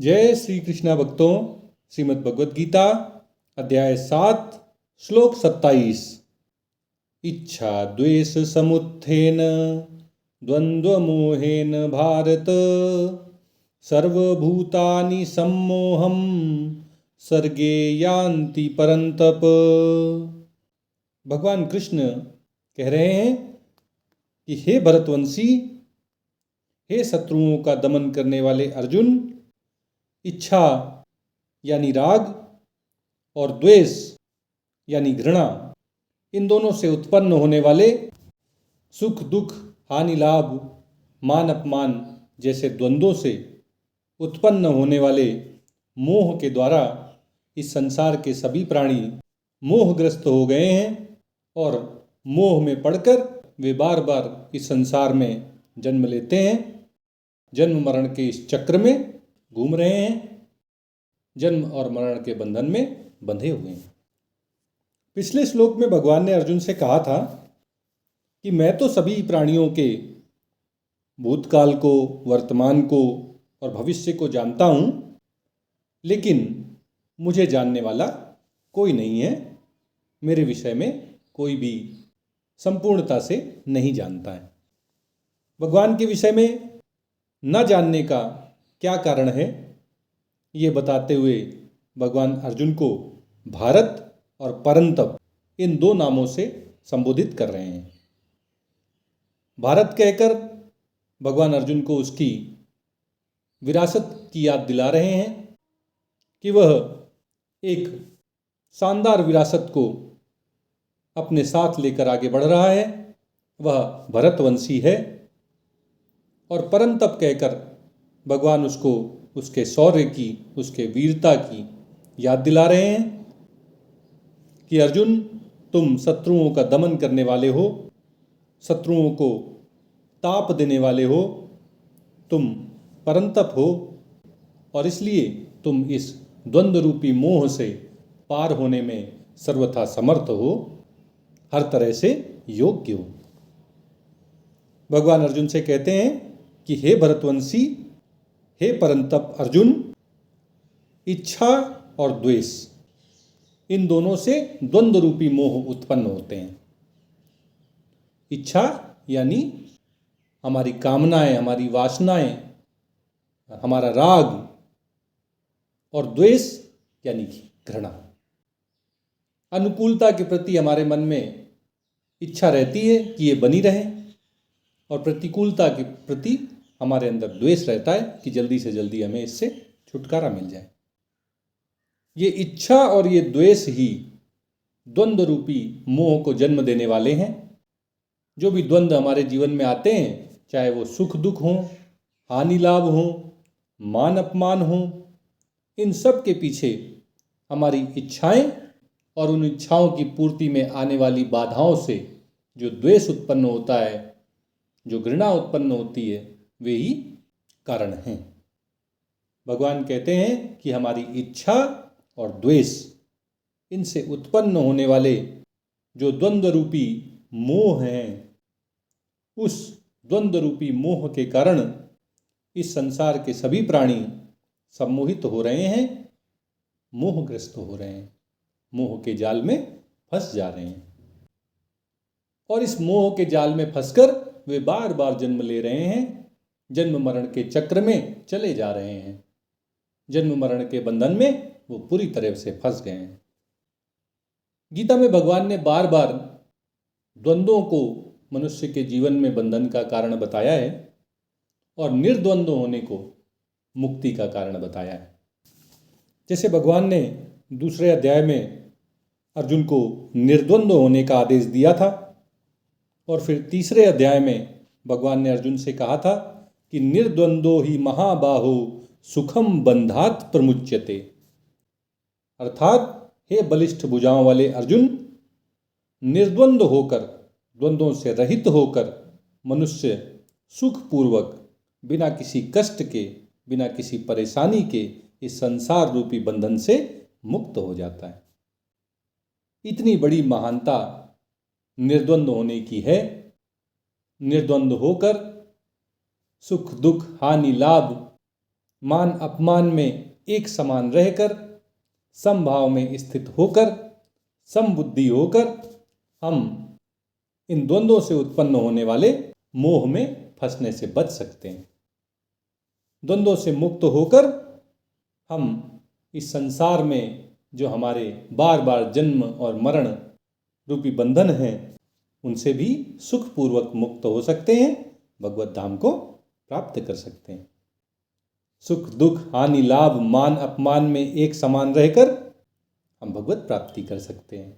जय श्री कृष्णा भक्तों। श्रीमद् भगवद गीता अध्याय 7 श्लोक 27। इच्छा द्वेष समुत्थेन द्वंद्व मोहेन भारत सर्वभूतानि सम्मोहम सर्गे यान्ति परंतप। भगवान कृष्ण कह रहे हैं कि हे भरतवंशी, हे शत्रुओं का दमन करने वाले अर्जुन, इच्छा यानी राग और द्वेष यानी घृणा, इन दोनों से उत्पन्न होने वाले सुख दुख, हानि लाभ, मान अपमान जैसे द्वंद्वों से उत्पन्न होने वाले मोह के द्वारा इस संसार के सभी प्राणी मोहग्रस्त हो गए हैं और मोह में पड़कर वे बार बार इस संसार में जन्म लेते हैं। जन्म मरण के इस चक्र में घूम रहे हैं, जन्म और मरण के बंधन में बंधे हुए हैं। पिछले श्लोक में भगवान ने अर्जुन से कहा था कि मैं तो सभी प्राणियों के भूतकाल को, वर्तमान को और भविष्य को जानता हूँ, लेकिन मुझे जानने वाला कोई नहीं है। मेरे विषय में कोई भी संपूर्णता से नहीं जानता है। भगवान के विषय में न जानने का क्या कारण है, ये बताते हुए भगवान अर्जुन को भारत और परंतप इन दो नामों से संबोधित कर रहे हैं। भारत कहकर भगवान अर्जुन को उसकी विरासत की याद दिला रहे हैं कि वह एक शानदार विरासत को अपने साथ लेकर आगे बढ़ रहा है, वह भरतवंशी है। और परंतप कहकर भगवान उसको उसके शौर्य की, उसके वीरता की याद दिला रहे हैं कि अर्जुन, तुम शत्रुओं का दमन करने वाले हो, शत्रुओं को ताप देने वाले हो, तुम परंतप हो और इसलिए तुम इस द्वंद्व रूपी मोह से पार होने में सर्वथा समर्थ हो, हर तरह से योग्य हो। भगवान अर्जुन से कहते हैं कि हे भरतवंशी, हे परंतप अर्जुन, इच्छा और द्वेष इन दोनों से द्वंद्व रूपी मोह उत्पन्न होते हैं। इच्छा यानी हमारी कामनाएं, हमारी वासनाएं, हमारा राग, और द्वेष यानी घृणा। अनुकूलता के प्रति हमारे मन में इच्छा रहती है कि ये बनी रहे, और प्रतिकूलता के प्रति हमारे अंदर द्वेष रहता है कि जल्दी से जल्दी हमें इससे छुटकारा मिल जाए। ये इच्छा और ये द्वेष ही द्वंद्व रूपी मोह को जन्म देने वाले हैं। जो भी द्वंद्व हमारे जीवन में आते हैं, चाहे वो सुख दुख हो, हानि लाभ हो, मान अपमान हो, इन सब के पीछे हमारी इच्छाएं और उन इच्छाओं की पूर्ति में आने वाली बाधाओं से जो द्वेष उत्पन्न होता है, जो घृणा उत्पन्न होती है, वे ही कारण हैं। भगवान कहते हैं कि हमारी इच्छा और द्वेष, इनसे उत्पन्न होने वाले जो द्वंद्व रूपी मोह हैं, उस द्वंद्व रूपी मोह के कारण इस संसार के सभी प्राणी सम्मोहित हो रहे हैं, मोहग्रस्त हो रहे हैं, मोह के जाल में फंस जा रहे हैं। और इस मोह के जाल में फंसकर वे बार बार जन्म ले रहे हैं, जन्म मरण के चक्र में चले जा रहे हैं। जन्म मरण के बंधन में वो पूरी तरह से फंस गए हैं। गीता में भगवान ने बार बार द्वंद्वों को मनुष्य के जीवन में बंधन का कारण बताया है और निर्द्वंद्व होने को मुक्ति का कारण बताया है। जैसे भगवान ने दूसरे अध्याय में अर्जुन को निर्द्वंद्व होने का आदेश दिया था, और फिर तीसरे अध्याय में भगवान ने अर्जुन से कहा था कि निर्द्वंद्वो ही महाबाहो सुखम बंधात प्रमुच्यते। अर्थात हे बलिष्ठ भुजाओं वाले अर्जुन, निर्द्वंद्व होकर, द्वंद्वों से रहित होकर मनुष्य सुखपूर्वक, बिना किसी कष्ट के, बिना किसी परेशानी के इस संसार रूपी बंधन से मुक्त हो जाता है। इतनी बड़ी महानता निर्द्वंद्व होने की है। निर्द्वंद्व होकर सुख दुख, हानि लाभ मान अपमान में एक समान रहकर, समभाव में स्थित होकर, समबुद्धि होकर हम इन द्वंद्वों से उत्पन्न होने वाले मोह में फंसने से बच सकते हैं। द्वंद्वों से मुक्त होकर हम इस संसार में जो हमारे बार बार जन्म और मरण रूपी बंधन हैं उनसे भी सुखपूर्वक मुक्त हो सकते हैं, भगवत धाम को प्राप्त कर सकते हैं। सुख दुख हानि लाभ मान अपमान में एक समान रहकर हम भगवत प्राप्ति कर सकते हैं।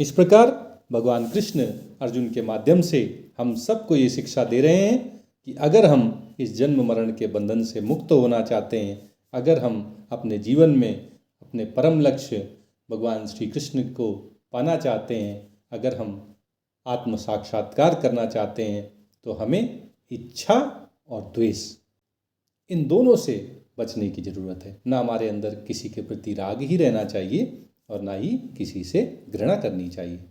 इस प्रकार भगवान कृष्ण अर्जुन के माध्यम से हम सबको ये शिक्षा दे रहे हैं कि अगर हम इस जन्म मरण के बंधन से मुक्त होना चाहते हैं, अगर हम अपने जीवन में अपने परम लक्ष्य भगवान श्री कृष्ण को पाना चाहते हैं, अगर हम आत्म साक्षात्कार करना चाहते हैं, तो हमें इच्छा और द्वेष इन दोनों से बचने की ज़रूरत है। ना हमारे अंदर किसी के प्रति राग ही रहना चाहिए और ना ही किसी से घृणा करनी चाहिए।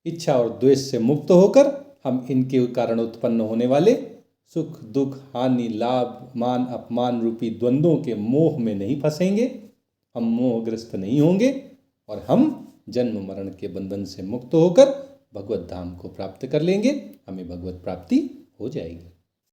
इच्छा और द्वेष से मुक्त होकर हम इनके कारण उत्पन्न होने वाले सुख दुख हानि लाभ मान अपमान रूपी द्वंद्वों के मोह में नहीं फंसेंगे, हम मोहग्रस्त नहीं होंगे और हम जन्म मरण के बंधन से मुक्त होकर भगवत धाम को प्राप्त कर लेंगे। हमें भगवत प्राप्ति हो जाएगी।